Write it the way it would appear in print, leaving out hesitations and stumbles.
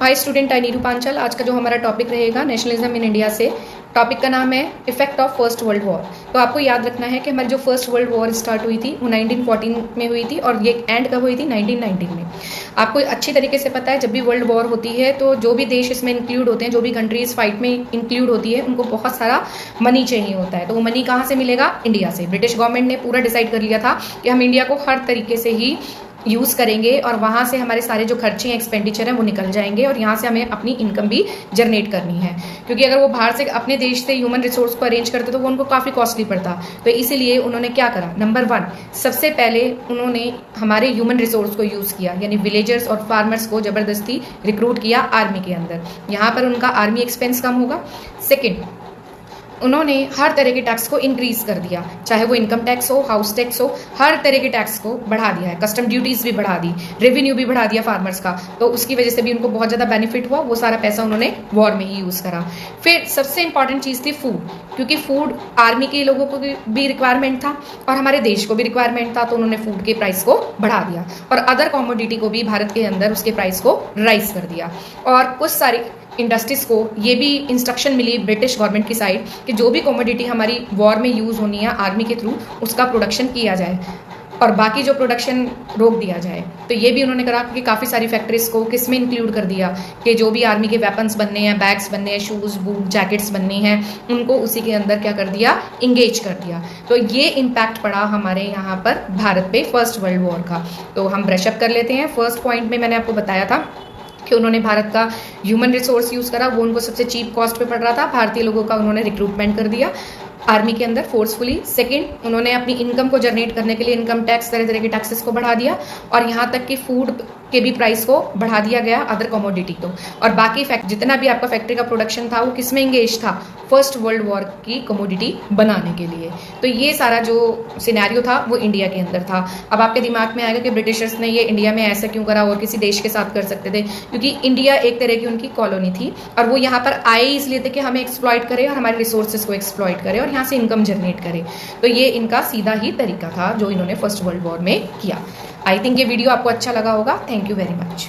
Hi student, आई नीरू पांचाल। आज का जो हमारा टॉपिक रहेगा नेशनलिज्म इन इंडिया से। टॉपिक का नाम है effect of first world war. तो आपको याद रखना है कि हमारी जो फर्स्ट वर्ल्ड वॉर स्टार्ट हुई थी वो 1914 में हुई थी और ये एंड कब हुई थी? 1919 में। आपको अच्छी तरीके से पता है जब भी वर्ल्ड वॉर होती है तो जो भी देश इसमें इंक्लूड होते हैं, जो भी कंट्रीज फाइट में इंक्लूड होती है, उनको बहुत सारा मनी चाहिए होता है। तो वो मनी कहाँ से मिलेगा? इंडिया से। ब्रिटिश गवर्नमेंट ने पूरा डिसाइड कर लिया था कि हम इंडिया को हर तरीके से ही यूज़ करेंगे और वहाँ से हमारे सारे जो खर्चे हैं, एक्सपेंडिचर हैं, वो निकल जाएंगे और यहाँ से हमें अपनी इनकम भी जनरेट करनी है। क्योंकि अगर वो बाहर से अपने देश से ह्यूमन रिसोर्स को अरेंज करते तो वो उनको काफ़ी कॉस्टली पड़ता। तो इसीलिए उन्होंने क्या करा? नंबर 1, सबसे पहले उन्होंने हमारे ह्यूमन रिसोर्स को यूज़ किया, यानी विलेजर्स और फार्मर्स को ज़बरदस्ती रिक्रूट किया आर्मी के अंदर। यहाँ पर उनका आर्मी एक्सपेंस कम होगा। सेकेंड, उन्होंने हर तरह के टैक्स को इंक्रीज कर दिया, चाहे वो इनकम टैक्स हो, हाउस टैक्स हो, हर तरह के टैक्स को बढ़ा दिया है। कस्टम ड्यूटीज भी बढ़ा दी, रेवेन्यू भी बढ़ा दिया फार्मर्स का। तो उसकी वजह से भी उनको बहुत ज़्यादा बेनिफिट हुआ। वो सारा पैसा उन्होंने वॉर में ही यूज़ करा। फिर सबसे इंपॉर्टेंट चीज़ थी फूड, क्योंकि फूड आर्मी के लोगों को भी रिक्वायरमेंट था और हमारे देश को भी रिक्वायरमेंट था। तो उन्होंने फूड के प्राइस को बढ़ा दिया और अदर कॉमोडिटी को भी भारत के अंदर उसके प्राइस को राइज कर दिया। और कुछ सारी इंडस्ट्रीज को ये भी इंस्ट्रक्शन मिली ब्रिटिश गवर्नमेंट की साइड कि जो भी कमोडिटी हमारी वॉर में यूज़ होनी है आर्मी के थ्रू, उसका प्रोडक्शन किया जाए और बाकी जो प्रोडक्शन रोक दिया जाए। तो ये भी उन्होंने करा कि काफ़ी सारी फैक्ट्रीज को किस में इंक्लूड कर दिया कि जो भी आर्मी के वेपन्स बनने हैं, बैग्स बनने हैं, शूज़, बूट, जैकेट्स बननी हैं, उनको उसी के अंदर क्या कर दिया? इंगेज कर दिया। तो ये इम्पैक्ट पड़ा हमारे यहाँ पर भारत पे फर्स्ट वर्ल्ड वॉर का। तो हम ब्रशअप कर लेते हैं। फर्स्ट पॉइंट में मैंने आपको बताया था कि उन्होंने भारत का ह्यूमन रिसोर्स यूज़ करा, वो उनको सबसे चीप कॉस्ट पे पड़ रहा था। भारतीय लोगों का उन्होंने रिक्रूटमेंट कर दिया आर्मी के अंदर फोर्सफुली। सेकंड, उन्होंने अपनी इनकम को जनरेट करने के लिए इनकम टैक्स, तरह तरह के टैक्सेस को बढ़ा दिया और यहाँ तक कि फूड के भी प्राइस को बढ़ा दिया गया, अदर कमोडिटी को। और बाकी जितना भी आपका फैक्ट्री का प्रोडक्शन था वो किस में इंगेज था? फर्स्ट वर्ल्ड वॉर की कमोडिटी बनाने के लिए। तो ये सारा जो सिनेरियो था वो इंडिया के अंदर था। अब आपके दिमाग में आएगा कि ब्रिटिशर्स ने ये इंडिया में ऐसा क्यों करा और किसी देश के साथ कर सकते थे? क्योंकि इंडिया एक तरह की उनकी कॉलोनी थी और वो यहाँ पर आए इसलिए थे कि हमें एक्सप्लॉइट करे और हमारे रिसोर्सेज को एक्सप्लॉइट करे और यहाँ से इनकम जनरेट करे। तो ये इनका सीधा ही तरीका था जो इन्होंने फर्स्ट वर्ल्ड वॉर में किया। आई थिंक ये वीडियो आपको अच्छा लगा होगा। Thank you very much.